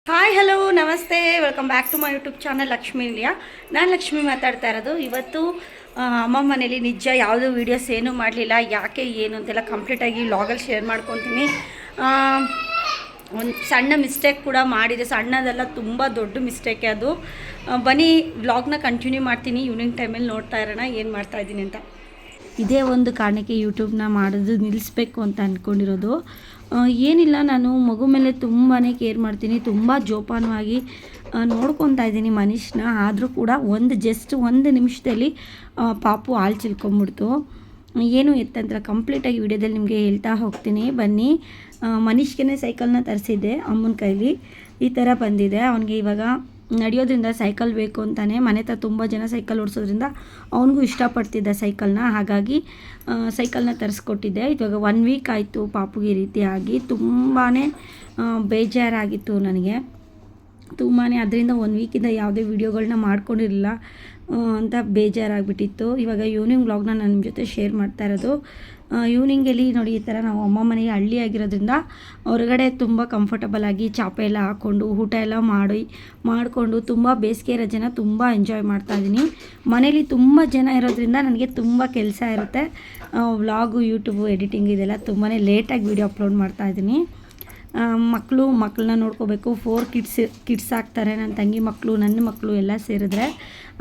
Hi hello ನಮಸ್ತೆ welcome back to my YouTube channel Lakshmi India. ನಾನು ಲಕ್ಷ್ಮಿ ಮಾತಾಡ್ತಾ ಇರೋದು. ಇವತ್ತು ಅಮ್ಮ ಮನೇಲಿ ನಿಜ ಯಾವುದೂ ವೀಡಿಯೋಸ್ ಏನೂ ಮಾಡಲಿಲ್ಲ. ಯಾಕೆ ಏನು ಅಂತೆಲ್ಲ ಕಂಪ್ಲೀಟಾಗಿ ವ್ಲಾಗಲ್ಲಿ ಶೇರ್ ಮಾಡ್ಕೊತೀನಿ. ಒಂದು ಸಣ್ಣ ಮಿಸ್ಟೇಕ್ ಕೂಡ ಮಾಡಿದೆ, ಸಣ್ಣದೆಲ್ಲ ತುಂಬ ದೊಡ್ಡ ಮಿಸ್ಟೇಕೆ ಅದು. ಬನ್ನಿ ವ್ಲಾಗ್ನ ಕಂಟಿನ್ಯೂ ಮಾಡ್ತೀನಿ. ಈವ್ನಿಂಗ್ ಟೈಮಲ್ಲಿ ನೋಡ್ತಾ ಇರೋಣ ಏನು ಮಾಡ್ತಾಯಿದ್ದೀನಿ ಅಂತ. ಇದೇ ಒಂದು ಕಾರಣಕ್ಕೆ ಯೂಟ್ಯೂಬ್ನ ಮಾಡೋದು ನಿಲ್ಲಿಸ್ಬೇಕು ಅಂತ ಅಂದ್ಕೊಂಡಿರೋದು. ಏನಿಲ್ಲ, ನಾನು ಮಗು ಮೇಲೆ ತುಂಬಾ ಕೇರ್ ಮಾಡ್ತೀನಿ, ತುಂಬ ಜೋಪಾನವಾಗಿ ನೋಡ್ಕೊತಾ ಇದ್ದೀನಿ ಮನುಷ್ಯನ. ಆದರೂ ಕೂಡ ಜಸ್ಟ್ ಒಂದು ನಿಮಿಷದಲ್ಲಿ ಪಾಪು ಹಾಲು ಚಿಲ್ಕೊಂಬಿಡ್ತು. ಏನು ಎತ್ತಂತ ಕಂಪ್ಲೀಟಾಗಿ ವಿಡಿಯೋದಲ್ಲಿ ನಿಮಗೆ ಹೇಳ್ತಾ ಹೋಗ್ತೀನಿ. ಬನ್ನಿ. ಮನುಷ್ಯನೇ ಸೈಕಲ್ನ ತರಿಸಿದ್ದೆ ಅಮ್ಮನ ಕೈಲಿ. ಈ ಥರ ಬಂದಿದೆ. ಅವನಿಗೆ ಇವಾಗ ನಡೆಯೋದ್ರಿಂದ ಸೈಕಲ್ ಬೇಕು ಅಂತಾನೆ. ಮನೆ ಹತ್ರ ತುಂಬ ಜನ ಸೈಕಲ್ ಓಡಿಸೋದ್ರಿಂದ ಅವನಿಗೂ ಇಷ್ಟಪಡ್ತಿದ್ದ ಸೈಕಲ್ನ. ಹಾಗಾಗಿ ಸೈಕಲ್ನ ತರಿಸ್ಕೊಟ್ಟಿದ್ದೆ. ಇವಾಗ 1 ವೀಕ್ ಆಯಿತು ಪಾಪುಗೆ ಈ ರೀತಿಯಾಗಿ. ತುಂಬಾ ಬೇಜಾರಾಗಿತ್ತು ನನಗೆ, ತುಂಬಾ. ಅದರಿಂದ 1 ವೀಕಿಂದ ಯಾವುದೇ ವೀಡಿಯೋಗಳನ್ನ ಮಾಡ್ಕೊಂಡಿರಲಿಲ್ಲ ಅಂತ ಬೇಜಾರಾಗಿಬಿಟ್ಟಿತ್ತು. ಇವಾಗ ಈವ್ನಿಂಗ್ ವ್ಲಾಗ್ನ ನಾನು ನಿಮ್ಮ ಜೊತೆ ಶೇರ್ ಮಾಡ್ತಾ ಇರೋದು. ಈವ್ನಿಂಗಲ್ಲಿ ನೋಡಿ, ಈ ಥರ ನಾವು ಅಮ್ಮ ಮನೆಗೆ ಹಳ್ಳಿ ಆಗಿರೋದ್ರಿಂದ ಹೊರಗಡೆ ತುಂಬ ಕಂಫರ್ಟಬಲ್ ಆಗಿ ಚಾಪೆ ಎಲ್ಲ ಹಾಕ್ಕೊಂಡು ಊಟ ಎಲ್ಲ ಮಾಡಿಕೊಂಡು ತುಂಬ ಬೇಸಿಗೆ ರಜೆನ ತುಂಬ ಎಂಜಾಯ್ ಮಾಡ್ತಾಯಿದ್ದೀನಿ. ಮನೇಲಿ ತುಂಬ ಜನ ಇರೋದ್ರಿಂದ ನನಗೆ ತುಂಬ ಕೆಲಸ ಇರುತ್ತೆ. ವ್ಲಾಗು, ಯೂಟ್ಯೂಬು, ಎಡಿಟಿಂಗ್ ಇದೆಲ್ಲ ತುಂಬಾ ಲೇಟಾಗಿ ವೀಡಿಯೋ ಅಪ್ಲೋಡ್ ಮಾಡ್ತಾಯಿದ್ದೀನಿ. ಮಕ್ಕಳನ್ನ ನೋಡ್ಕೋಬೇಕು. 4 ಕಿಡ್ಸ್ ಆಗ್ತಾರೆ. ನನ್ನ ತಂಗಿ ಮಕ್ಕಳು, ನನ್ನ ಮಕ್ಕಳು ಎಲ್ಲ ಸೇರಿದ್ರೆ.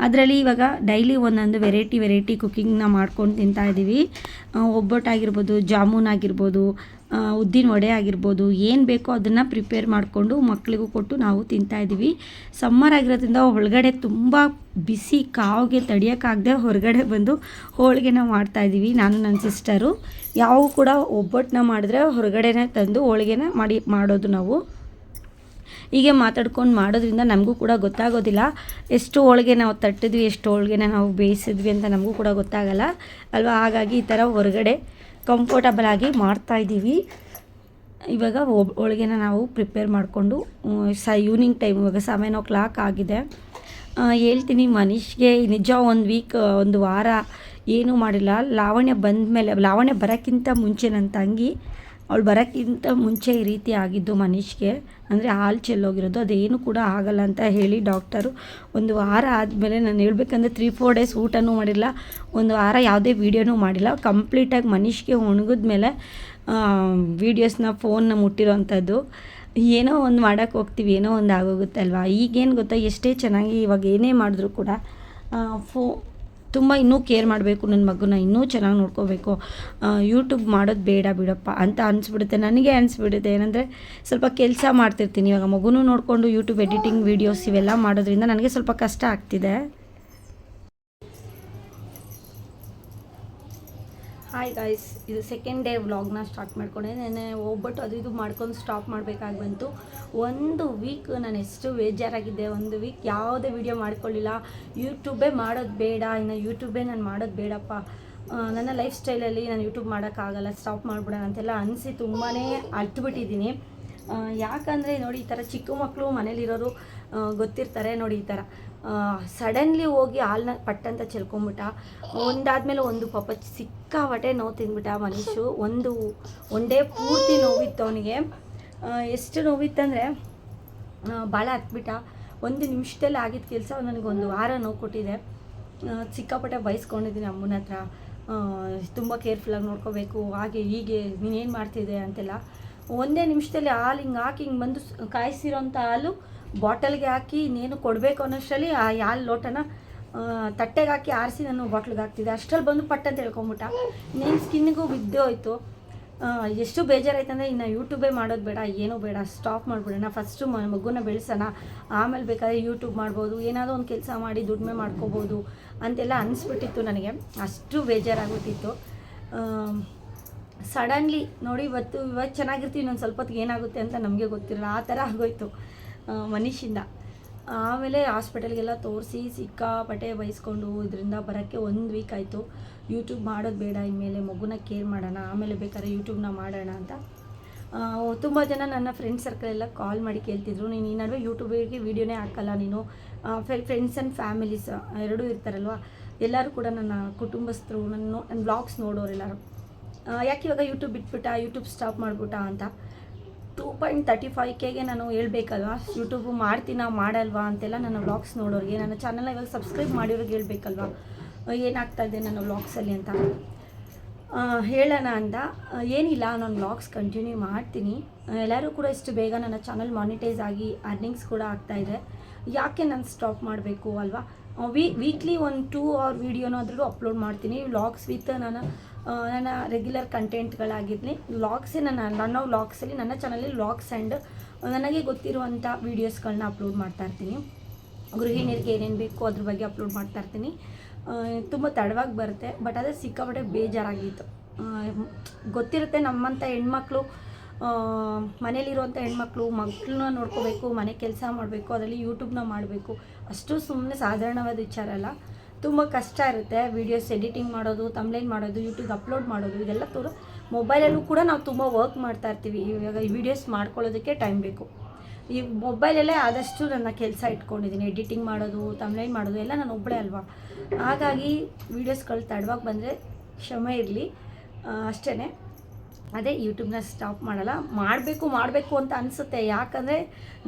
ಅದರಲ್ಲಿ ಇವಾಗ ಡೈಲಿ ಒಂದೊಂದು ವೆರೈಟಿ ಕುಕ್ಕಿಂಗ್ನ ಮಾಡ್ಕೊಂಡು ತಿಂತಾಯಿದ್ದೀವಿ. ಒಬ್ಬಟ್ಟಾಗಿರ್ಬೋದು, ಜಾಮೂನ್ ಆಗಿರ್ಬೋದು, ಉದ್ದಿನ ವಡೆ ಆಗಿರ್ಬೋದು, ಏನು ಬೇಕೋ ಅದನ್ನು ಪ್ರಿಪೇರ್ ಮಾಡಿಕೊಂಡು ಮಕ್ಕಳಿಗೂ ಕೊಟ್ಟು ನಾವು ತಿಂತಾಯಿದ್ದೀವಿ. ಸಮ್ಮರ್ ಆಗಿರೋದ್ರಿಂದ ಒಳಗಡೆ ತುಂಬ ಬಿಸಿ ಕಾವಿಗೆ ತಡಿಯೋಕ್ಕಾಗದೆ ಹೊರಗಡೆ ಬಂದು ಹೋಳಿಗೆನ ಮಾಡ್ತಾಯಿದ್ದೀವಿ ನಾನು ನನ್ನ ಸಿಸ್ಟರು. ಯಾವ ಕೂಡ ಒಬ್ಬಟ್ಟನ್ನ ಮಾಡಿದ್ರೆ ಹೊರಗಡೆನೇ ತಂದು ಹೋಳಿಗೆನ ಮಾಡೋದು ನಾವು. ಹೀಗೆ ಮಾತಾಡ್ಕೊಂಡು ಮಾಡೋದ್ರಿಂದ ನಮಗೂ ಕೂಡ ಗೊತ್ತಾಗೋದಿಲ್ಲ ಎಷ್ಟು ಹೋಳಿಗೆ ನಾವು ತಟ್ಟಿದ್ವಿ, ಎಷ್ಟು ಹೋಳಿಗೆನ ನಾವು ಬೇಯಿಸಿದ್ವಿ ಅಂತ ನಮಗೂ ಕೂಡ ಗೊತ್ತಾಗಲ್ಲ ಅಲ್ವಾ. ಹಾಗಾಗಿ ಈ ಥರ ಹೊರಗಡೆ ಕಂಫರ್ಟಬಲಾಗಿ ಮಾಡ್ತಾಯಿದ್ದೀವಿ. ಇವಾಗ ಹೋಳಿಗೆನ ನಾವು ಪ್ರಿಪೇರ್ ಮಾಡಿಕೊಂಡು ಈವ್ನಿಂಗ್ ಟೈಮ್ ಇವಾಗ 7 o'clock ಆಗಿದೆ. ಹೇಳ್ತೀನಿ, ಮನುಷ್ಯಗೆ ನಿಜ 1 ವೀಕ್, ಒಂದು ವಾರ ಏನೂ ಮಾಡಿಲ್ಲ. ಲಾವಣ್ಯ ಬರೋಕ್ಕಿಂತ ಮುಂಚೆ ನನ್ನ ತಂಗಿ, ಅವಳು ಬರೋಕ್ಕಿಂತ ಮುಂಚೆ ಈ ರೀತಿ ಆಗಿದ್ದು ಮನುಷ್ಯಗೆ. ಅಂದರೆ ಹಾಲು ಚೆಲ್ಲೋಗಿರೋದು. ಅದೇನು ಕೂಡ ಆಗಲ್ಲ ಅಂತ ಹೇಳಿ ಡಾಕ್ಟರು. ಒಂದು ವಾರ ಆದಮೇಲೆ ನಾನು ಹೇಳ್ಬೇಕಂದ್ರೆ 3-4 ಡೇಸ್ ಊಟನೂ ಮಾಡಿಲ್ಲ, ಒಂದು ವಾರ ಯಾವುದೇ ವೀಡಿಯೋನೂ ಮಾಡಿಲ್ಲ. ಕಂಪ್ಲೀಟಾಗಿ ಮನುಷ್ಯಗೆ ಒಣಗಿದ್ಮೇಲೆ ವೀಡಿಯೋಸ್ನ ಫೋನ್ನ ಮುಟ್ಟಿರೋ ಅಂಥದ್ದು. ಏನೋ ಒಂದು ಮಾಡೋಕ್ಕೆ ಹೋಗ್ತೀವಿ, ಏನೋ ಒಂದು ಆಗೋಗುತ್ತೆ ಅಲ್ವಾ. ಈಗೇನು ಗೊತ್ತಾ, ಎಷ್ಟೇ ಚೆನ್ನಾಗಿ ಇವಾಗ ಏನೇ ಮಾಡಿದ್ರೂ ಕೂಡ ತುಂಬ ಇನ್ನೂ ಕೇರ್ ಮಾಡಬೇಕು, ನನ್ನ ಮಗುನ ಇನ್ನೂ ಚೆನ್ನಾಗಿ ನೋಡ್ಕೋಬೇಕು, ಯೂಟ್ಯೂಬ್ ಮಾಡೋದು ಬೇಡ ಬಿಡಪ್ಪ ಅಂತ ಅನಿಸ್ಬಿಡುತ್ತೆ. ನನಗೆ ಅನಿಸ್ಬಿಡುತ್ತೆ. ಏನಂದರೆ ಸ್ವಲ್ಪ ಕೆಲಸ ಮಾಡ್ತಿರ್ತೀನಿ. ಇವಾಗ ಮಗುನೂ ನೋಡಿಕೊಂಡು ಯೂಟ್ಯೂಬ್ ಎಡಿಟಿಂಗ್ ವೀಡಿಯೋಸ್ ಇವೆಲ್ಲ ಮಾಡೋದ್ರಿಂದ ನನಗೆ ಸ್ವಲ್ಪ ಕಷ್ಟ ಆಗ್ತಿದೆ. ಹಾಯ್ ಗಾಯ್ಸ್, ಇದು 2nd ಡೇ ವ್ಲಾಗ್ನ ಸ್ಟಾರ್ಟ್ ಮಾಡ್ಕೊಂಡೆ. ನೆನ್ನೆ ಹೋಗ್ಬಿಟ್ಟು ಅದು ಇದು ಮಾಡ್ಕೊಂಡು ಸ್ಟಾಪ್ ಮಾಡಬೇಕಾಗಿ ಬಂತು. 1 ವೀಕ್ ನಾನು ಎಷ್ಟು ಬೇಜಾರಾಗಿದ್ದೆ. 1 ವೀಕ್ ಯಾವುದೇ ವೀಡಿಯೋ ಮಾಡ್ಕೊಳ್ಳಿಲ್ಲ. ಯೂಟ್ಯೂಬೇ ಮಾಡೋದು ಬೇಡ, ಇನ್ನು ಯೂಟ್ಯೂಬೇ ನಾನು ಮಾಡೋದು ಬೇಡಪ್ಪ, ನನ್ನ ಲೈಫ್ ಸ್ಟೈಲಲ್ಲಿ ನಾನು ಯೂಟ್ಯೂಬ್ ಮಾಡೋಕ್ಕಾಗಲ್ಲ, ಸ್ಟಾಪ್ ಮಾಡಿಬಿಡೋಣ ಅಂತೆಲ್ಲ ಅನಿಸಿ ತುಂಬಾ ಅಳ್ತುಬಿಟ್ಟಿದ್ದೀನಿ. ಯಾಕಂದರೆ ನೋಡಿ, ಈ ಥರ ಚಿಕ್ಕ ಮಕ್ಕಳು ಮನೇಲಿರೋರು ಗೊತ್ತಿರ್ತಾರೆ ನೋಡಿ. ಈ ಥರ ಸಡನ್ಲಿ ಹೋಗಿ ಹಾಲನ್ನ ಪಟ್ಟಂತ ಚೆಲ್ಕೊಂಬಿಟ್ಟ. ಒಂದಾದ್ಮೇಲೆ ಒಂದು ಪಾಪ ಸಿಕ್ಕಾಪಟ್ಟೆ ನೋವು ತಿಂದ್ಬಿಟ್ಟ ಮನುಷ್ಯ. ಒನ್ ಡೇ ಪೂರ್ತಿ ನೋವಿತ್ತು ಅವನಿಗೆ. ಎಷ್ಟು ನೋವಿತ್ತಂದರೆ ಭಾಳ ಹತ್ಬಿಟ್ಟ. 1 ನಿಮಿಷದಲ್ಲಿ ಆಗಿದ್ದ ಕೆಲಸ ನನಗೊಂದು ವಾರ ನೋವು ಕೊಟ್ಟಿದೆ. ಸಿಕ್ಕಾಪಟ್ಟೆ ಬಯಸ್ಕೊಂಡಿದ್ದೀನಿ ಅಮ್ಮನ ಹತ್ರ. ತುಂಬ ಕೇರ್ಫುಲ್ಲಾಗಿ ನೋಡ್ಕೋಬೇಕು, ಹಾಗೆ ಹೀಗೆ ನೀನೇನು ಮಾಡ್ತಿದ್ದೆ ಅಂತೆಲ್ಲ. 1 ನಿಮಿಷದಲ್ಲಿ ಹಾಲು ಹಿಂಗೆ ಹಾಕಿ ಹಿಂಗೆ ಬಂದು ಕಾಯಿಸಿರೋಂಥ ಹಾಲು ಬಾಟಲ್ಗೆ ಹಾಕಿ ಇನ್ನೇನು ಕೊಡಬೇಕು ಅನ್ನೋಷ್ಟರಲ್ಲಿ ಆ ಹಾಲು ಲೋಟನ ತಟ್ಟೆಗೆ ಹಾಕಿ ಆರಿಸಿ ನಾನು ಬಾಟ್ಲಿಗೆ ಹಾಕ್ತಿದ್ದೆ. ಅಷ್ಟರಲ್ಲಿ ಬಂದು ಪಟ್ಟ ಅಂತ ಹೇಳ್ಕೊಂಬಿಟ್ಟ. ಇನ್ನೇನು ಸ್ಕಿನ್ನಿಗೂ ಬಿದ್ದೇ ಹೋಯ್ತು. ಎಷ್ಟು ಬೇಜಾರಾಯ್ತಂದರೆ ಇನ್ನು ಯೂಟ್ಯೂಬೇ ಮಾಡೋದು ಬೇಡ, ಏನೂ ಬೇಡ, ಸ್ಟಾಪ್ ಮಾಡಿಬಿಡೋಣ. ಫಸ್ಟು ಮಗುನ ಬೆಳೆಸೋಣ, ಆಮೇಲೆ ಬೇಕಾದ್ರೆ ಯೂಟ್ಯೂಬ್ ಮಾಡ್ಬೋದು, ಏನಾದರೂ ಒಂದು ಕೆಲಸ ಮಾಡಿ ದುಡಿಮೆ ಮಾಡ್ಕೋಬೋದು ಅಂತೆಲ್ಲ ಅನಿಸ್ಬಿಟ್ಟಿತ್ತು ನನಗೆ. ಅಷ್ಟು ಬೇಜಾರಾಗ್ಬಿಟ್ಟಿತ್ತು. ಸಡನ್ಲಿ ನೋಡಿ, ಇವಾಗ ಚೆನ್ನಾಗಿರ್ತೀವಿ, ಇನ್ನೊಂದು ಸ್ವಲ್ಪ ಹೊತ್ತಿಗೆ ಏನಾಗುತ್ತೆ ಅಂತ ನಮಗೆ ಗೊತ್ತಿರಲ್ಲ. ಆ ಥರ ಆಗೋಯ್ತು ಮನುಷ್ಯಿಂದ. ಆಮೇಲೆ ಹಾಸ್ಪಿಟಲ್ಗೆಲ್ಲ ತೋರಿಸಿ ಸಿಕ್ಕಾಪಟ್ಟೆ ಬಯಸ್ಕೊಂಡು ಇದರಿಂದ ಬರೋಕ್ಕೆ 1 ವೀಕ್ ಆಯಿತು. ಯೂಟ್ಯೂಬ್ ಮಾಡೋದು ಬೇಡ, ಇನ್ಮೇಲೆ ಮಗುನ ಕೇರ್ ಮಾಡೋಣ, ಆಮೇಲೆ ಬೇಕಾದ್ರೆ ಯೂಟ್ಯೂಬ್ನ ಮಾಡೋಣ ಅಂತ. ತುಂಬ ಜನ ನನ್ನ ಫ್ರೆಂಡ್ಸ್ ಸರ್ಕಲೆಲ್ಲ ಕಾಲ್ ಮಾಡಿ ಕೇಳ್ತಿದ್ರು, ನೀನು ಈ ನಡುವೆ ಯೂಟ್ಯೂಬಿಗೆ ವೀಡಿಯೋನೇ ಹಾಕಲ್ಲ ನೀನು. ಫ್ರೆಂಡ್ಸ್ ಆ್ಯಂಡ್ ಫ್ಯಾಮಿಲೀಸ್ ಎರಡೂ ಇರ್ತಾರಲ್ವ, ಎಲ್ಲರೂ ಕೂಡ ನನ್ನ ಕುಟುಂಬಸ್ಥರು, ನನ್ನ ವ್ಲಾಗ್ಸ್ ನೋಡೋರೆಲ್ಲರೂ ಯಾಕೆ ಇವಾಗ ಯೂಟ್ಯೂಬ್ ಬಿಟ್ಬಿಟ್ಟ, ಯೂಟ್ಯೂಬ್ ಸ್ಟಾಪ್ ಮಾಡಿಬಿಟ್ಟ ಅಂತ 2.35Kಗೆ ನಾನು ಹೇಳ್ಬೇಕಲ್ವಾ, ಯೂಟ್ಯೂಬು ಮಾಡ್ತೀನಾ ಮಾಡಲ್ವಾ ಅಂತೆಲ್ಲ ನನ್ನ ವ್ಲಾಗ್ಸ್ ನೋಡೋರಿಗೆ, ನನ್ನ ಚಾನಲ್ನ ಇವಾಗ ಸಬ್ಸ್ಕ್ರೈಬ್ ಮಾಡಿರೋರಿಗೆ ಹೇಳ್ಬೇಕಲ್ವಾ ಏನಾಗ್ತಾಯಿದೆ ನನ್ನ ವ್ಲಾಗ್ಸಲ್ಲಿ ಅಂತ ಹೇಳೋಣ ಅಂತ. ಏನಿಲ್ಲ, ನಾನು ವ್ಲಾಗ್ಸ್ ಕಂಟಿನ್ಯೂ ಮಾಡ್ತೀನಿ. ಎಲ್ಲರೂ ಕೂಡ ಇಷ್ಟು ಬೇಗ ನನ್ನ ಚಾನಲ್ ಮಾನಿಟೈಸ್ ಆಗಿ ಅರ್ನಿಂಗ್ಸ್ ಕೂಡ ಆಗ್ತಾಯಿದೆ. ಯಾಕೆ ನಾನು ಸ್ಟಾಪ್ ಮಾಡಬೇಕು ಅಲ್ವಾ? ವೀಕ್ಲಿ ಒಂದು 2 ಅವರ್ ವೀಡಿಯೋನಾದ್ರೂ ಅಪ್ಲೋಡ್ ಮಾಡ್ತೀನಿ. ವ್ಲಾಗ್ಸ್ ವಿತ್ ನನ್ನ ರೆಗ್ಯುಲರ್ ಕಂಟೆಂಟ್ಗಳಾಗಿರಲಿ, ವ್ಲಾಗ್ಸೇ ನನ್ನ ವ್ಲಾಗ್ಸಲ್ಲಿ, ನನ್ನ ಚಾನಲಲ್ಲಿ ವ್ಲಾಗ್ಸ್ ಆ್ಯಂಡ್ ನನಗೆ ಗೊತ್ತಿರುವಂಥ ವೀಡಿಯೋಸ್ಗಳನ್ನ ಅಪ್ಲೋಡ್ ಮಾಡ್ತಾಯಿರ್ತೀನಿ. ಗೃಹಿಣಿಯರಿಗೆ ಏನೇನು ಬೇಕು ಅದ್ರ ಬಗ್ಗೆ ಅಪ್ಲೋಡ್ ಮಾಡ್ತಾಯಿರ್ತೀನಿ. ತುಂಬ ತಡವಾಗಿ ಬರುತ್ತೆ, ಬಟ್ ಅದೇ ಸಿಕ್ಕಾಪಟ್ಟೆ ಬೇಜಾರಾಗಿತ್ತು. ಗೊತ್ತಿರುತ್ತೆ ನಮ್ಮಂಥ ಹೆಣ್ಮಕ್ಳು, ಮನೇಲಿರುವಂಥ ಹೆಣ್ಮಕ್ಳು ಮಕ್ಕಳನ್ನ ನೋಡ್ಕೋಬೇಕು, ಮನೆ ಕೆಲಸ ಮಾಡಬೇಕು, ಅದರಲ್ಲಿ ಯೂಟ್ಯೂಬ್ನ ಮಾಡಬೇಕು. ಅಷ್ಟು ಸುಮ್ಮನೆ ಸಾಧಾರಣವಾದ ವಿಚಾರ ಅಲ್ಲ, ತುಂಬ ಕಷ್ಟ ಇರುತ್ತೆ. ವೀಡಿಯೋಸ್ ಎಡಿಟಿಂಗ್ ಮಾಡೋದು, ತಮ್ಲೈನ್ ಮಾಡೋದು, ಯೂಟ್ಯೂಬ್ ಅಪ್ಲೋಡ್ ಮಾಡೋದು, ಇದೆಲ್ಲ ಮೊಬೈಲಲ್ಲೂ ಕೂಡ ನಾವು ತುಂಬ ವರ್ಕ್ ಮಾಡ್ತಾಯಿರ್ತೀವಿ. ಇವಾಗ ಈ ವೀಡಿಯೋಸ್ ಮಾಡ್ಕೊಳ್ಳೋದಕ್ಕೆ ಟೈಮ್ ಬೇಕು. ಈ ಮೊಬೈಲಲ್ಲೇ ಆದಷ್ಟು ನನ್ನ ಕೆಲಸ ಇಟ್ಕೊಂಡಿದ್ದೀನಿ. ಎಡಿಟಿಂಗ್ ಮಾಡೋದು, ತಮ್ಲೈನ್ ಮಾಡೋದು ಎಲ್ಲ ನಾನು ಒಬ್ಬಳೇ ಅಲ್ವಾ. ಹಾಗಾಗಿ ವೀಡಿಯೋಸ್ಗಳು ತಡವಾಗಿ ಬಂದರೆ ಕ್ಷಮೆ ಇರಲಿ ಅಷ್ಟೇ. ಅದೇ ಯೂಟ್ಯೂಬ್ನ ಸ್ಟಾಪ್ ಮಾಡಲ್ಲ. ಮಾಡಬೇಕು ಅಂತ ಅನಿಸುತ್ತೆ. ಯಾಕಂದರೆ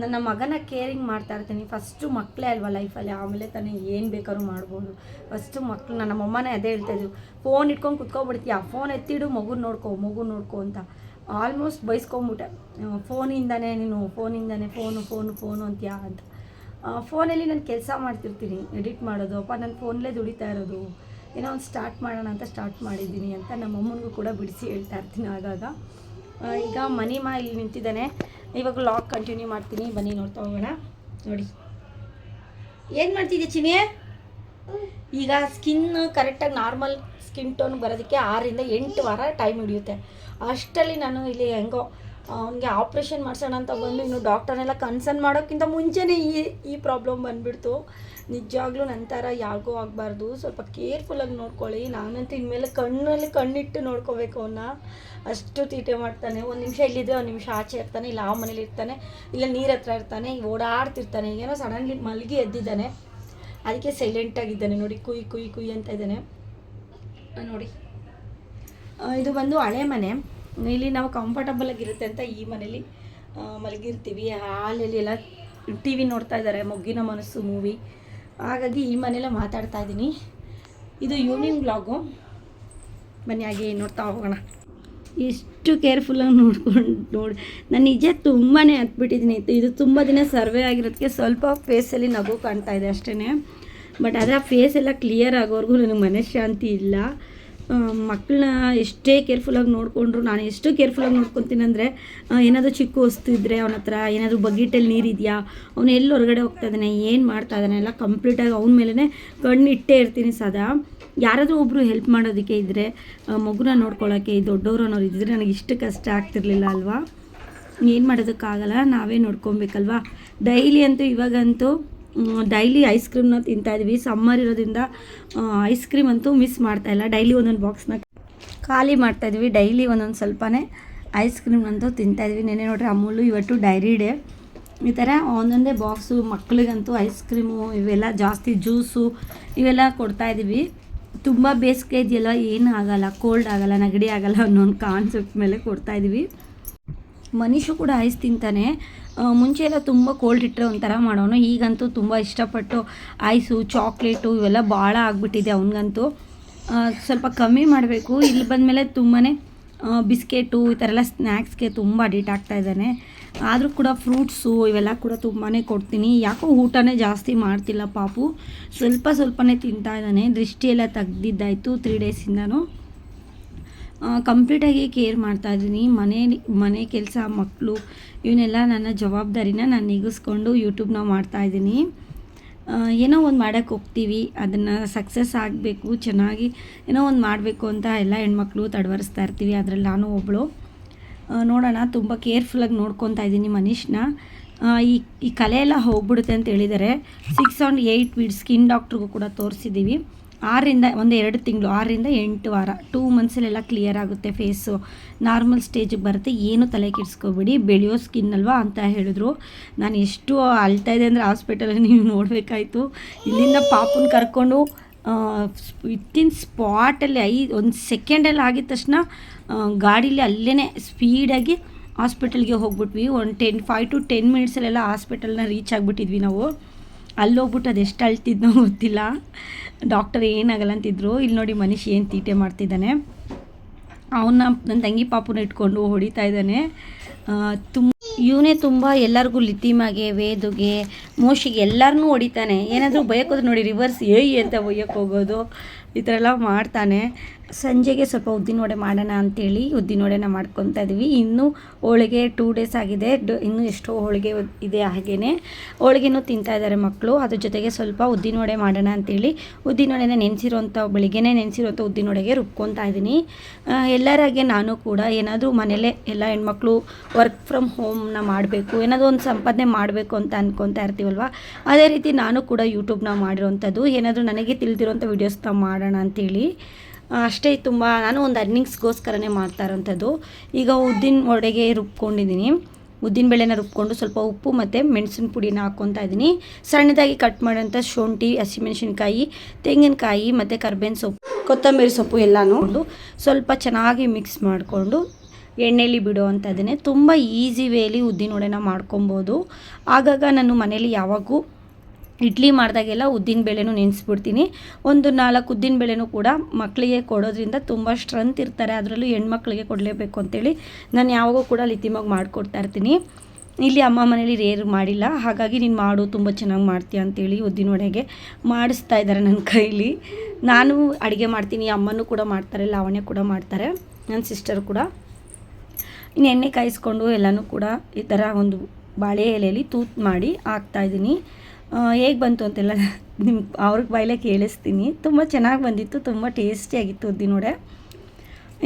ನನ್ನ ಮಗನ ಕೇರಿಂಗ್ ಮಾಡ್ತಾಯಿರ್ತೀನಿ. ಫಸ್ಟು ಮಕ್ಕಳೇ ಅಲ್ವಾ ಲೈಫಲ್ಲಿ, ಆಮೇಲೆ ತಾನೇ ಏನು ಬೇಕಾದ್ರೂ ಮಾಡ್ಬೋದು. ಫಸ್ಟು ಮಕ್ಕಳು, ನನ್ನ ಅಮ್ಮನೇ ಅದೇ ಹೇಳ್ತಾಯಿದ್ರು, ಫೋನ್ ಇಟ್ಕೊಂಡು ಕುತ್ಕೊಬಿಡ್ತೀಯ, ಫೋನ್ ಎತ್ತಿಡು, ಮಗು ನೋಡ್ಕೊ ಅಂತ. ಆಲ್ಮೋಸ್ಟ್ ಬೈಸ್ಕೊಂಬಿಟ್ಟೆ, ಫೋನಿಂದನೇ ಫೋನು ಅಂತೀಯಾ ಅಂತ. ಫೋನಲ್ಲಿ ನಾನು ಕೆಲಸ ಮಾಡ್ತಿರ್ತೀನಿ, ಎಡಿಟ್ ಮಾಡೋದು, ಅಪ್ಪ ನನ್ನ ಫೋನಲ್ಲೇ ದುಡಿತಾ ಇರೋದು, ಏನೋ ಒಂದು ಸ್ಟಾರ್ಟ್ ಮಾಡೋಣ ಅಂತ ಸ್ಟಾರ್ಟ್ ಮಾಡಿದ್ದೀನಿ ಅಂತ ನಮ್ಮ ಅಮ್ಮನಿಗೂ ಕೂಡ ಬಿಡಿಸಿ ಹೇಳ್ತಾ ಇರ್ತೀನಿ ಆಗಾಗ. ಈಗ ಮನಿಮಾ ಇಲ್ಲಿ ನಿಂತಿದ್ದಾನೆ. ಇವಾಗ ವ್ಲಾಗ್ ಕಂಟಿನ್ಯೂ ಮಾಡ್ತೀನಿ, ಬನ್ನಿ ನೋಡ್ತಾ ಹೋಗೋಣ. ನೋಡಿ ಏನು ಮಾಡ್ತಿದ್ದೆ ಚಿನಿಯೇ? ಈಗ ಸ್ಕಿನ್ ಕರೆಕ್ಟಾಗಿ ನಾರ್ಮಲ್ ಸ್ಕಿನ್ ಟೋನ್ ಬರೋದಕ್ಕೆ 6 ರಿಂದ 8 ವಾರ ಟೈಮ್ ಹಿಡಿಯುತ್ತೆ. ಅಷ್ಟರಲ್ಲಿ ನಾನು ಇಲ್ಲಿ ಹೆಂಗೋ ಅವನಿಗೆ ಆಪ್ರೇಷನ್ ಮಾಡಿಸೋಣ ಅಂತ ಬಂದು, ಇನ್ನು ಡಾಕ್ಟರ್ನೆಲ್ಲ ಕನ್ಸರ್ನ್ ಮಾಡೋಕ್ಕಿಂತ ಮುಂಚೆನೇ ಈ ಪ್ರಾಬ್ಲಮ್ ಬಂದುಬಿಡ್ತು. ನಿಜವಾಗ್ಲೂ ನಂತರ ಯಾರಿಗೂ ಆಗಬಾರ್ದು, ಸ್ವಲ್ಪ ಕೇರ್ಫುಲ್ಲಾಗಿ ನೋಡ್ಕೊಳ್ಳಿ. ನಾನಂತೂ ಇನ್ಮೇಲೆ ಕಣ್ಣಿಟ್ಟು ನೋಡ್ಕೋಬೇಕು ಅವನ್ನ. ಅಷ್ಟು ತೀಟೆ ಮಾಡ್ತಾನೆ. ಒಂದು ನಿಮಿಷ ಇಲ್ಲಿದ್ದರೆ ಒಂದು ನಿಮಿಷ ಆಚೆ ಇರ್ತಾನೆ, ಇಲ್ಲ ಆ ಮನೇಲಿ ಇರ್ತಾನೆ, ಇಲ್ಲ ನೀರು ಹತ್ರ ಇರ್ತಾನೆ, ಓಡಾಡ್ತಿರ್ತಾನೆ. ಏನೋ ಸಡನ್ಲಿ ಮಲಗಿ ಎದ್ದಿದ್ದಾನೆ, ಅದಕ್ಕೆ ಸೈಲೆಂಟಾಗಿದ್ದಾನೆ. ನೋಡಿ ಕುಯ್ ಅಂತ ಇದ್ದಾನೆ ನೋಡಿ. ಇದು ಬಂದು ಹಳೆ ಮನೆ. ಇಲ್ಲಿ ನಾವು ಕಂಫರ್ಟಬಲಾಗಿರುತ್ತೆ ಅಂತ ಈ ಮನೇಲಿ ಮಲಗಿರ್ತೀವಿ. ಹಾಲಲ್ಲಿ ಎಲ್ಲ ಟಿ ವಿ ನೋಡ್ತಾ ಇದ್ದಾರೆ, ಮೊಗ್ಗಿನ ಮನಸ್ಸು ಮೂವಿ. ಹಾಗಾಗಿ ಈ ಮನೆಯಲ್ಲೇ ಮಾತಾಡ್ತಾ ಇದ್ದೀನಿ. ಇದು ಈವ್ನಿಂಗ್ ವ್ಲಾಗು. ಬನ್ನಿ ಹಾಗೆ ನೋಡ್ತಾ ಹೋಗೋಣ. ಎಷ್ಟು ಕೇರ್ಫುಲ್ಲಾಗಿ ನೋಡಿ ನಾನು ನಿಜ ತುಂಬಾ ಹತ್ಬಿಟ್ಟಿದ್ದೀನಿ. ಇದು ತುಂಬ ದಿನ ಸರ್ವೆ ಆಗಿರೋದಕ್ಕೆ ಸ್ವಲ್ಪ ಫೇಸಲ್ಲಿ ನಗು ಕಾಣ್ತಾ ಇದೆ ಅಷ್ಟೇ. ಬಟ್ ಅದರ ಫೇಸ್ ಎಲ್ಲ ಕ್ಲಿಯರ್ ಆಗೋವರೆಗೂ ನನಗೆ ಮನಃಶಾಂತಿ ಇಲ್ಲ. ಮಕ್ಕಳನ್ನ ಎಷ್ಟೇ ಕೇರ್ಫುಲ್ಲಾಗಿ ನೋಡಿಕೊಂಡ್ರು, ನಾನು ಎಷ್ಟು ಕೇರ್ಫುಲ್ಲಾಗಿ ನೋಡ್ಕೊತೀನಿ ಅಂದರೆ, ಏನಾದರೂ ಚಿಕ್ಕ ವಸ್ತು ಇದ್ದರೆ ಅವನ ಹತ್ರ, ಏನಾದರೂ ಬಕೆಟಲ್ಲಿ ನೀರಿದೆಯಾ, ಅವನು ಎಲ್ಲಿ ಹೊರಗಡೆ ಹೋಗ್ತಾ ಇದ್ದಾನೆ, ಏನು ಮಾಡ್ತಾ ಇದ್ದಾನೆ ಎಲ್ಲ ಕಂಪ್ಲೀಟಾಗಿ ಅವನ ಮೇಲೇ ಕಣ್ಣಿಟ್ಟೇ ಇರ್ತೀನಿ ಸದಾ. ಯಾರಾದರೂ ಒಬ್ಬರು ಹೆಲ್ಪ್ ಮಾಡೋದಕ್ಕೆ ಇದ್ದರೆ, ಮಗುನ ನೋಡ್ಕೊಳ್ಳೋಕ್ಕೆ ದೊಡ್ಡವರು ಅನ್ನೋರು ಇದ್ದರೆ ನನಗೆ ಇಷ್ಟು ಕಷ್ಟ ಆಗ್ತಿರ್ಲಿಲ್ಲ ಅಲ್ವಾ. ಏನು ಮಾಡೋದಕ್ಕಾಗಲ್ಲ, ನಾವೇ ನೋಡ್ಕೊಬೇಕಲ್ವಾ. ಡೈಲಿ ಅಂತೂ ಇವಾಗಂತೂ ಡೈಲಿ ಐಸ್ ಕ್ರೀಮ್ನ ತಿಂತಾಯಿದ್ವಿ. ಸಮ್ಮರ್ ಇರೋದ್ರಿಂದ ಐಸ್ ಕ್ರೀಮ್ ಅಂತೂ ಮಿಸ್ ಮಾಡ್ತಾಯಿಲ್ಲ. ಡೈಲಿ ಒಂದೊಂದು ಬಾಕ್ಸ್ನ ಖಾಲಿ ಮಾಡ್ತಾಯಿದ್ವಿ. ಡೈಲಿ ಒಂದೊಂದು ಸ್ವಲ್ಪನೇ ಐಸ್ ಕ್ರೀಮ್ನಂತೂ ತಿಂತಾಯಿದ್ವಿ. ನೆನೆ ನೋಡ್ರಿ ಅಮೂಲು ಇವತ್ತು ಡೈರಿ ಡೇ. ಈ ಥರ ಒಂದೊಂದೇ ಬಾಕ್ಸು ಮಕ್ಕಳಿಗಂತೂ ಐಸ್ ಕ್ರೀಮು ಇವೆಲ್ಲ ಜಾಸ್ತಿ, ಜ್ಯೂಸು ಇವೆಲ್ಲ ಕೊಡ್ತಾಯಿದ್ವಿ. ತುಂಬ ಬೇಸಿಗೆ ಇದೆಯಲ್ಲ, ಏನೂ ಆಗೋಲ್ಲ, ಕೋಲ್ಡ್ ಆಗೋಲ್ಲ, ನೆಗಡಿ ಆಗೋಲ್ಲ ಅನ್ನೋ ಒಂದು ಕಾನ್ಸೆಪ್ಟ್ ಮೇಲೆ ಕೊಡ್ತಾಯಿದ್ವಿ. ಮನುಷ್ಯ ಕೂಡ ಐಸ್ ತಿಂತಾನೆ. ಮುಂಚೆ ಎಲ್ಲ ತುಂಬ ಕೋಲ್ಡ್ ಇಟ್ಟರೆ ಒಂಥರ ಮಾಡೋನು. ಈಗಂತೂ ತುಂಬ ಇಷ್ಟಪಟ್ಟು ಐಸು, ಚಾಕ್ಲೇಟು ಇವೆಲ್ಲ ಭಾಳ ಆಗಿಬಿಟ್ಟಿದೆ ಅವನಿಗಂತೂ. ಸ್ವಲ್ಪ ಕಮ್ಮಿ ಮಾಡಬೇಕು. ಇಲ್ಲಿ ಬಂದಮೇಲೆ ತುಂಬಾ ಬಿಸ್ಕೆಟು ಈ ಥರ ಎಲ್ಲ ಸ್ನ್ಯಾಕ್ಸ್ಗೆ ತುಂಬ ಅಡಿಕ್ಟ್ ಆಗ್ತಾ ಇದ್ದಾನೆ. ಆದರೂ ಕೂಡ ಫ್ರೂಟ್ಸು ಇವೆಲ್ಲ ಕೂಡ ತುಂಬಾ ಕೊಡ್ತೀನಿ. ಯಾಕೋ ಊಟನೇ ಜಾಸ್ತಿ ಮಾಡ್ತಿಲ್ಲ ಪಾಪು, ಸ್ವಲ್ಪನೇ ತಿಂತಾ ಇದ್ದಾನೆ. ದೃಷ್ಟಿಯೆಲ್ಲ ತೆಗ್ದಿದ್ದಾಯಿತು 3 ಡೇಸಿಂದನೂ. ಕಂಪ್ಲೀಟಾಗಿ ಕೇರ್ ಮಾಡ್ತಾಯಿದ್ದೀನಿ. ಮನೆ ಕೆಲಸ, ಮಕ್ಕಳು ಇವನ್ನೆಲ್ಲ ನನ್ನ ಜವಾಬ್ದಾರಿನ ನಾನು ನಿಗಿಸ್ಕೊಂಡು ಯೂಟ್ಯೂಬ್ನ ಮಾಡ್ತಾಯಿದ್ದೀನಿ. ಏನೋ ಒಂದು ಮಾಡೋಕ್ಕೆ ಹೋಗ್ತೀವಿ, ಅದನ್ನು ಸಕ್ಸಸ್ ಆಗಬೇಕು, ಚೆನ್ನಾಗಿ ಏನೋ ಒಂದು ಮಾಡಬೇಕು ಅಂತ ಎಲ್ಲ ಹೆಣ್ಮಕ್ಳು ತಡವರಿಸ್ತಾ ಇರ್ತೀವಿ. ಅದರಲ್ಲಿ ನಾನು ಒಬ್ಬಳು. ನೋಡೋಣ, ತುಂಬ ಕೇರ್ಫುಲ್ಲಾಗಿ ನೋಡ್ಕೊತಾ ಇದ್ದೀನಿ ಮನುಷ್ಯನ. ಈ ಕಲೆ ಎಲ್ಲ ಹೋಗ್ಬಿಡುತ್ತೆ ಅಂತ ಹೇಳಿದ್ದಾರೆ. 6 and 8 ವೀಕ್ಸ್ ಸ್ಕಿನ್ ಡಾಕ್ಟ್ರಿಗೂ ಕೂಡ ತೋರಿಸಿದ್ದೀವಿ. 6 ರಿಂದ 2 ತಿಂಗಳು, 6 ರಿಂದ 8 ವಾರ, 2 ಮಂತ್ಸಲ್ಲೆಲ್ಲ ಕ್ಲಿಯರ್ ಆಗುತ್ತೆ. ಫೇಸು ನಾರ್ಮಲ್ ಸ್ಟೇಜಿಗೆ ಬರುತ್ತೆ. ಏನು ತಲೆ ಕೆಡಿಸ್ಕೋಬೇಡಿ, ಬೆಳೆಯೋ ಸ್ಕಿನ್ ಅಲ್ವಾ ಅಂತ ಹೇಳಿದ್ರು. ನಾನು ಎಷ್ಟು ಅಳ್ತಾ ಇದೆ ಅಂದರೆ ಹಾಸ್ಪಿಟಲಲ್ಲಿ ನೀವು ನೋಡಬೇಕಾಯ್ತು. ಇಲ್ಲಿಂದ ಪಾಪನ ಕರ್ಕೊಂಡು ವಿತಿನ್ ಸ್ಪಾಟಲ್ಲಿ 1 ಸೆಕೆಂಡಲ್ಲಿ ಆಗಿದ ತಕ್ಷಣ ಗಾಡೀಲಿ ಅಲ್ಲೇ ಸ್ಪೀಡಾಗಿ ಹಾಸ್ಪಿಟಲ್ಗೆ ಹೋಗ್ಬಿಟ್ವಿ. ಒಂದು 5 to 10 ಮಿನಿಟ್ಸಲ್ಲೆಲ್ಲ ಹಾಸ್ಪಿಟಲ್ನ ರೀಚ್ ಆಗಿಬಿಟ್ಟಿದ್ವಿ ನಾವು. ಅಲ್ಲಿ ಹೋಗ್ಬಿಟ್ಟು ಅದೆಷ್ಟು ಅಳ್ತಿದ್ನೋ ಗೊತ್ತಿಲ್ಲ. ಡಾಕ್ಟರ್ ಏನಾಗಲ್ಲ ಅಂತಿದ್ರು. ಇಲ್ಲಿ ನೋಡಿ ಮನುಷ್ಯ ಏನು ತೀಟೆ ಮಾಡ್ತಿದ್ದಾನೆ. ಅವನ್ನ ನನ್ನ ತಂಗಿ ಪಾಪುನ ಇಟ್ಕೊಂಡು ಹೊಡಿತಾ ಇದ್ದಾನೆ. ಇವನೇ ತುಂಬ ಎಲ್ಲರಿಗೂ ಲಿತಿಮಾಗೆ, ವೇದುಗೆ, ಮೋಶಿಗೆ ಎಲ್ಲರನ್ನೂ ಹೊಡಿತಾನೆ. ಏನಾದರೂ ಬೈಯೋಕೋದು ನೋಡಿ ರಿವರ್ಸ್ ಅಂತ ಬೈಯೋಕ್ಕೆ ಹೋಗೋದು, ಈ ಥರ ಎಲ್ಲ ಮಾಡ್ತಾನೆ. ಸಂಜೆಗೆ ಸ್ವಲ್ಪ ಉದ್ದಿನ ವಡೆ ಮಾಡೋಣ ಅಂಥೇಳಿ ಉದ್ದಿನ ವಡೆನ ಮಾಡ್ಕೊತಾ ಇದ್ದೀವಿ. ಇನ್ನೂ ಹೋಳಿಗೆ 2 days ಆಗಿದೆ, ಇನ್ನೂ ಎಷ್ಟೋ ಹೋಳಿಗೆ ಇದೆ. ಹಾಗೆಯೇ ಹೋಳಿಗೆನೂ ತಿಂತಾಯಿದ್ದಾರೆ ಮಕ್ಕಳು. ಅದ್ರ ಜೊತೆಗೆ ಸ್ವಲ್ಪ ಉದ್ದಿನ ವಡೆ ಮಾಡೋಣ ಅಂಥೇಳಿ ಉದ್ದಿನ ವಡೆನ ಬೆಳಿಗ್ಗೆನೇ ನೆನೆಸಿರೋಂಥ ಉದ್ದಿನ ವಡೆಗೆ ರುಬ್ಕೊತಾ ಇದ್ದೀನಿ. ಎಲ್ಲರಾಗೆ ನಾನು ಕೂಡ ಏನಾದರೂ ಮನೇಲೇ ಎಲ್ಲ ಹೆಣ್ಮಕ್ಳು ವರ್ಕ್ ಫ್ರಮ್ ಹೋಮ್ನ ಮಾಡಬೇಕು, ಏನಾದರೂ ಒಂದು ಸಂಪಾದನೆ ಮಾಡಬೇಕು ಅಂತ ಅಂದ್ಕೊತಾ ಇರ್ತೀವಲ್ವ, ಅದೇ ರೀತಿ ನಾನು ಕೂಡ ಯೂಟ್ಯೂಬ್ನ ಮಾಡಿರೋವಂಥದ್ದು. ಏನಾದರೂ ನನಗೆ ತಿಳಿದಿರೋಂಥ ವೀಡಿಯೋಸ್ನ ಮಾಡೋಣ ಅಂಥೇಳಿ ಅಷ್ಟೇ. ತುಂಬ ನಾನು ಒಂದು ಅರ್ನಿಂಗ್ಸ್ಗೋಸ್ಕರನೇ ಮಾಡ್ತಾ ಇರೋಂಥದ್ದು. ಈಗ ಉದ್ದಿನ ವಡೆಗೆ ರುಬ್ಕೊಂಡಿದ್ದೀನಿ. ಉದ್ದಿನ ಬೇಳೆನ ರುಬ್ಕೊಂಡು ಸ್ವಲ್ಪ ಉಪ್ಪು ಮತ್ತು ಮೆಣಸಿನ ಪುಡಿನ ಹಾಕ್ಕೊತಾ ಇದ್ದೀನಿ. ಸಣ್ಣದಾಗಿ ಕಟ್ ಮಾಡೋಂಥ ಶುಂಠಿ, ಹಸಿಮೆಣಸಿನ್ಕಾಯಿ, ತೆಂಗಿನಕಾಯಿ ಮತ್ತು ಕರ್ಬೇವಿನ ಸೊಪ್ಪು, ಕೊತ್ತಂಬರಿ ಸೊಪ್ಪು ಎಲ್ಲನೂ ಸ್ವಲ್ಪ ಚೆನ್ನಾಗಿ ಮಿಕ್ಸ್ ಮಾಡಿಕೊಂಡು ಎಣ್ಣೆಲಿ ಬಿಡೋ ಅಂಥದ್ದನ್ನೇ ತುಂಬ ಈಸಿ ವೇಲಿ ಉದ್ದಿನ ವಡೆನ ಮಾಡ್ಕೊಬೋದು. ಆಗಾಗ ನಾನು ಮನೇಲಿ ಯಾವಾಗೂ ಇಡ್ಲಿ ಮಾಡಿದಾಗೆಲ್ಲ ಉದ್ದಿನ ಬೇಳೆನೂ ನೆನೆಸ್ಬಿಡ್ತೀನಿ. ಒಂದು 4 ಉದ್ದಿನ ಬೇಳೆನೂ ಕೂಡ ಮಕ್ಕಳಿಗೆ ಕೊಡೋದ್ರಿಂದ ತುಂಬ ಸ್ಟ್ರೆಂತ್ ಇರ್ತಾರೆ. ಅದರಲ್ಲೂ ಹೆಣ್ಮಕ್ಳಿಗೆ ಕೊಡಲೇಬೇಕು ಅಂತೇಳಿ ನಾನು ಯಾವಾಗೂ ಕೂಡ ಲಿತಿಮಾಗಿ ಮಾಡಿಕೊಡ್ತಾ ಇರ್ತೀನಿ. ಇಲ್ಲಿ ಅಮ್ಮ ಮನೇಲಿ ರೇರು ಮಾಡಿಲ್ಲ, ಹಾಗಾಗಿ ನೀನು ಮಾಡು, ತುಂಬ ಚೆನ್ನಾಗಿ ಮಾಡ್ತೀಯ ಅಂತೇಳಿ ಉದ್ದಿನ ವಡೆಗೆ ಮಾಡಿಸ್ತಾ ಇದ್ದಾರೆ ನನ್ನ ಕೈಲಿ. ನಾನು ಅಡುಗೆ ಮಾಡ್ತೀನಿ, ಅಮ್ಮನೂ ಕೂಡ ಮಾಡ್ತಾರೆ, ಲಾವಣ್ಯ ಕೂಡ ಮಾಡ್ತಾರೆ, ನನ್ನ ಸಿಸ್ಟರ್ ಕೂಡ. ಇನ್ನು ಎಣ್ಣೆ ಕಾಯಿಸ್ಕೊಂಡು ಎಲ್ಲನೂ ಕೂಡ ಈ ಥರ ಒಂದು ಬಾಳೆ ಎಲೆಯಲ್ಲಿ ತೂತು ಮಾಡಿ ಹಾಕ್ತಾಯಿದ್ದೀನಿ. ಹೇಗೆ ಬಂತು ಅಂತೆಲ್ಲ ಅವ್ರಿಗೆ ಬಾಯಲ್ಲೇ ಕೇಳಿಸ್ತೀನಿ. ತುಂಬ ಚೆನ್ನಾಗಿ ಬಂದಿತ್ತು, ತುಂಬ ಟೇಸ್ಟಿಯಾಗಿತ್ತು ಉದ್ದಿನ ವಡೆ.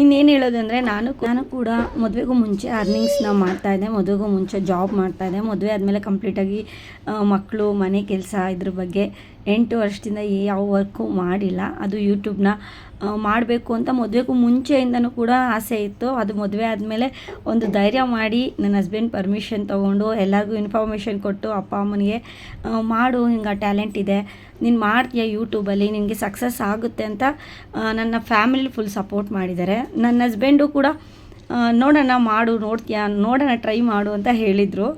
ಇನ್ನೇನು ಹೇಳೋದಂದರೆ ನಾನು ಕೂಡ ಮದುವೆಗೂ ಮುಂಚೆ ಅರ್ನಿಂಗ್ಸ್ನ ಮಾಡ್ತಾಯಿದ್ದೆ. ಮದುವೆಗೂ ಮುಂಚೆ ಜಾಬ್ ಮಾಡ್ತಾಯಿದ್ದೆ. ಮದುವೆ ಆದಮೇಲೆ ಕಂಪ್ಲೀಟಾಗಿ ಮಕ್ಕಳು, ಮನೆ ಕೆಲಸ, ಇದ್ರ ಬಗ್ಗೆ 8 ವರ್ಷದಿಂದ ಯಾವ ವರ್ಕು ಮಾಡಿಲ್ಲ. ಅದು ಯೂಟ್ಯೂಬ್ನ ಮಾಡಬೇಕು ಅಂತ ಮದುವೆಗೂ ಮುಂಚೆಯಿಂದನೂ ಕೂಡ ಆಸೆ ಇತ್ತು. ಅದು ಮದುವೆ ಆದಮೇಲೆ ಒಂದು ಧೈರ್ಯ ಮಾಡಿ ನನ್ನ ಹಸ್ಬೆಂಡ್ ಪರ್ಮಿಷನ್ ತೊಗೊಂಡು ಎಲ್ಲರಿಗೂ ಇನ್ಫಾರ್ಮೇಷನ್ ಕೊಟ್ಟು ಅಪ್ಪ ಅಮ್ಮನಿಗೆ ಮಾಡು, ಹಿಂಗೆ ಟ್ಯಾಲೆಂಟ್ ಇದೆ, ನೀನು ಮಾಡ್ತೀಯ ಯೂಟ್ಯೂಬಲ್ಲಿ, ನಿನಗೆ ಸಕ್ಸಸ್ ಆಗುತ್ತೆ ಅಂತ ನನ್ನ ಫ್ಯಾಮಿಲಿ ಫುಲ್ ಸಪೋರ್ಟ್ ಮಾಡಿದ್ದಾರೆ. ನನ್ನ ಹಸ್ಬೆಂಡು ಕೂಡ ನೋಡೋಣ, ಮಾಡು, ನೋಡೋಣ, ಟ್ರೈ ಮಾಡು ಅಂತ ಹೇಳಿದರು.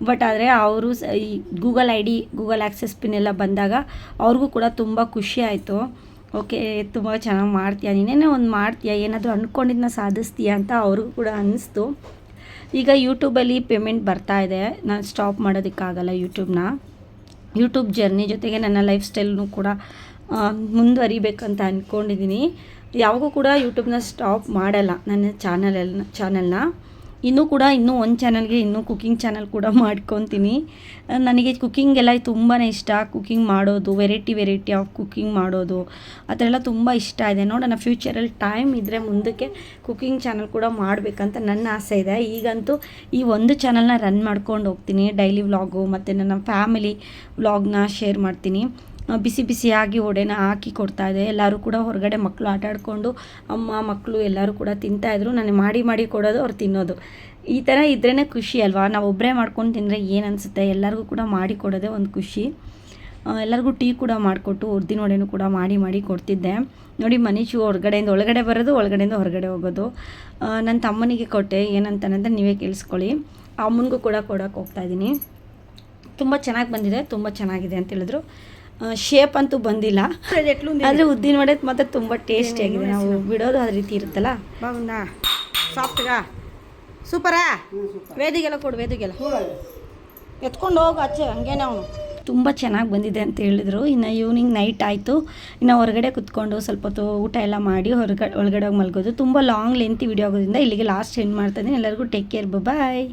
ಬಟ್ ಆದರೆ ಅವರು ಈ Google ID, Google access pin ಎಲ್ಲ ಬಂದಾಗ ಅವ್ರಿಗೂ ಕೂಡ ತುಂಬ ಖುಷಿ ಆಯಿತು. ಓಕೆ, ತುಂಬ ಚೆನ್ನಾಗಿ ಮಾಡ್ತೀಯ, ನೀನೇನೇ ಒಂದು ಮಾಡ್ತೀಯ, ಏನಾದರೂ ಅಂದ್ಕೊಂಡಿದ್ದನ್ನ ಸಾಧಿಸ್ತೀಯ ಅಂತ ಅವ್ರಿಗೂ ಕೂಡ ಅನ್ನಿಸ್ತು. ಈಗ ಯೂಟ್ಯೂಬಲ್ಲಿ ಪೇಮೆಂಟ್ ಬರ್ತಾ ಇದೆ. ನಾನು ಸ್ಟಾಪ್ ಮಾಡೋದಕ್ಕಾಗಲ್ಲ ಯೂಟ್ಯೂಬ್ ಜರ್ನಿ ಜೊತೆಗೆ ನನ್ನ ಲೈಫ್ ಸ್ಟೈಲ್ನೂ ಕೂಡ ಮುಂದುವರಿಬೇಕಂತ ಅಂದ್ಕೊಂಡಿದ್ದೀನಿ. ಯಾವಾಗೂ ಕೂಡ ಯೂಟ್ಯೂಬ್ನ ಸ್ಟಾಪ್ ಮಾಡಲ್ಲ ನನ್ನ ಚಾನಲ್ನ. ಇನ್ನೂ ಒಂದು ಚಾನಲ್ಗೆ ಇನ್ನೂ ಕುಕ್ಕಿಂಗ್ ಚಾನಲ್ ಕೂಡ ಮಾಡ್ಕೊತೀನಿ. ನನಗೆ ಕುಕ್ಕಿಂಗ್ ಎಲ್ಲ ತುಂಬಾ ಇಷ್ಟ. ಕುಕ್ಕಿಂಗ್ ಮಾಡೋದು, ವೆರೈಟಿ ಆಫ್ ಕುಕ್ಕಿಂಗ್ ಮಾಡೋದು, ಆ ಥರ ಎಲ್ಲ ತುಂಬ ಇಷ್ಟ ಇದೆ. ನೋಡೋಣ ಫ್ಯೂಚರಲ್ಲಿ ಟೈಮ್ ಇದ್ದರೆ ಮುಂದಕ್ಕೆ ಕುಕ್ಕಿಂಗ್ ಚಾನಲ್ ಕೂಡ ಮಾಡಬೇಕಂತ ನನ್ನ ಆಸೆ ಇದೆ. ಈಗಂತೂ ಈ ಒಂದು ಚಾನಲ್ನ ರನ್ ಮಾಡ್ಕೊಂಡು ಹೋಗ್ತೀನಿ. ಡೈಲಿ ವ್ಲಾಗು ಮತ್ತು ನನ್ನ ಫ್ಯಾಮಿಲಿ ವ್ಲಾಗ್ನ ಶೇರ್ ಮಾಡ್ತೀನಿ. ಬಿಸಿಯಾಗಿ ವಡೆನ ಹಾಕಿ ಕೊಡ್ತಾಯಿದ್ದೆ. ಎಲ್ಲರೂ ಕೂಡ ಹೊರಗಡೆ ಮಕ್ಕಳು ಆಟ ಆಡಿಕೊಂಡು ಅಮ್ಮ ಮಕ್ಕಳು ಎಲ್ಲರೂ ಕೂಡ ತಿಂತಾಯಿದ್ರು. ನಾನು ಮಾಡಿ ಕೊಡೋದು, ಅವ್ರು ತಿನ್ನೋದು. ಈ ಥರ ಇದ್ರೇ ಖುಷಿ ಅಲ್ವಾ. ನಾವು ಒಬ್ಬರೇ ಮಾಡ್ಕೊಂಡು ತಿಂದರೆ ಏನು ಅನಿಸುತ್ತೆ. ಎಲ್ಲರಿಗೂ ಕೂಡ ಮಾಡಿ ಕೊಡೋದೇ ಒಂದು ಖುಷಿ. ಎಲ್ಲರಿಗೂ ಟೀ ಕೂಡ ಮಾಡಿಕೊಟ್ಟು ಉದ್ದಿನ ವಡೆನೂ ಕೂಡ ಮಾಡಿ ಕೊಡ್ತಿದ್ದೆ. ನೋಡಿ ಮನೀಶು ಹೊರಗಡೆಯಿಂದ ಒಳಗಡೆ ಬರೋದು, ಒಳಗಡೆಯಿಂದ ಹೊರಗಡೆ ಹೋಗೋದು. ನನ್ನ ತಮ್ಮನಿಗೆ ಕೊಟ್ಟೆ, ಏನಂತಾನಂತ ನೀವೇ ಕೇಳಿಸ್ಕೊಳ್ಳಿ. ಅಮ್ಮನಿಗೂ ಕೂಡ ಕೊಡೋಕೆ ಹೋಗ್ತಾಯಿದ್ದೀನಿ. ತುಂಬ ಚೆನ್ನಾಗಿ ಬಂದಿದೆ, ತುಂಬ ಚೆನ್ನಾಗಿದೆ ಅಂತ ಹೇಳಿದ್ರು. ಶೇಪ್ ಅಂತೂ ಬಂದಿಲ್ಲ, ಆದರೆ ಉದ್ದಿನ ವಡೆ ಮಾತ್ರ ತುಂಬ ಟೇಸ್ಟಿಯಾಗಿದೆ. ನಾವು ಬಿಡೋದು ಅದೇ ರೀತಿ ಇರುತ್ತಲ್ಲ. ಬಾಗುಂದ ಸಾಫ್ಟ್ಗಾ ಸೂಪರಾ. ವೇದಿಗೆಲ್ಲ ಕೊಡು, ವೇದಿಗೆಲ್ಲ ಎತ್ಕೊಂಡು ಹೋಗು ಆಚೆ, ಹಂಗೇನೆ ಅವನು. ತುಂಬ ಚೆನ್ನಾಗಿ ಬಂದಿದೆ ಅಂತ ಹೇಳಿದ್ರು. ಇನ್ನು ಈವ್ನಿಂಗ್ ನೈಟ್ ಆಯಿತು. ಇನ್ನು ಹೊರಗಡೆ ಕುತ್ಕೊಂಡು ಸ್ವಲ್ಪ ಹೊತ್ತು ಊಟ ಎಲ್ಲ ಮಾಡಿ ಒಳಗಡೆ ಹೋಗಿ ಮಲ್ಗೋದು. ತುಂಬ ಲಾಂಗ್ ಲೆಂತಿ ವಿಡಿಯೋ ಆಗೋದ್ರಿಂದ ಇಲ್ಲಿಗೆ ಲಾಸ್ಟ್ ಎಂಡ್ ಮಾಡ್ತಾಯಿದ್ದೀನಿ. ಎಲ್ಲರಿಗೂ ಟೇಕ್ ಕೇರ್, ಬಾಯ್.